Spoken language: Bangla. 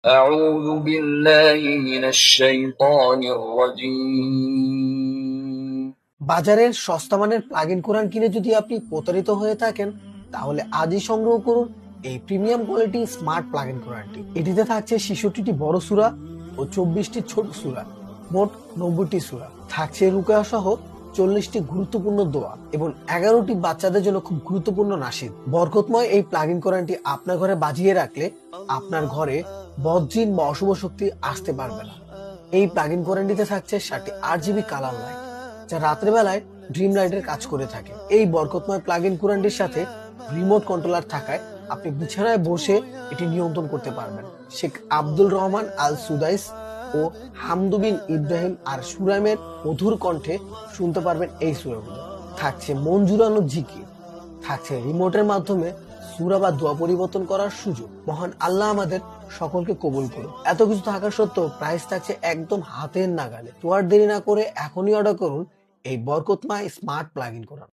أعوذ بالله من الشيطان الرجيم বাজারের সস্তা মানের প্লাগ-ইন কোরআন কিনে যদি আপনি প্রতারিত হয়ে থাকেন, তাহলে আজই সংগ্রহ করুন এই প্রিমিয়াম কোয়ালিটি স্মার্ট প্লাগ-ইন কোরআনটি। এটিতে থাকছে 66টি বড় সূরা ও 24টি ছোট সূরা, মোট 90টি সূরা। থাকছে রুকয়া সহ 40টি গুরুত্বপূর্ণ দোয়া এবং 11টি বাচ্চাদের জন্য খুব গুরুত্বপূর্ণ নাশিদ। বরকতময় এই প্লাগ-ইন কোরআনটি আপনার ঘরে বাজিয়ে রাখলে আপনার ঘরে বদজিন বা অশুভ শক্তি আসতে পারবে না। এই প্লাগ-ইন কোরআনটিতে থাকছে 7টি 8GB কালার লাইট, যা রাতের বেলায় ড্রিম লাইটের কাজ করে থাকে। এই বরকতময় প্লাগ-ইন কোরআনটির সাথে রিমোট কন্ট্রোলার থাকায় আপনি বিছানায় বসে এটি নিয়ন্ত্রণ করতে পারবেন। শেখ আব্দুল রহমান আল সুদাইস ও হামদু বিন ইব্রাহিম আর সুরাইমের মধুর কণ্ঠে শুনতে পারবেন এই সূরাগুলো। থাকছে মন জুড়ানো জিকির, থাকছে রিমোটের মাধ্যমে সূরা বা দোয়া পরিবর্তন করার সুযোগ। মহান আল্লাহ আমাদের সকলকে কবুল করুন। এত কিছু থাকা সত্ত্বেও প্রাইস থাকছে একদম হাতের নাগালে। তো আর দেরি না করে এখনই অর্ডার করুন এই বরকতময় স্মার্ট প্লাগ-ইন কোরআন।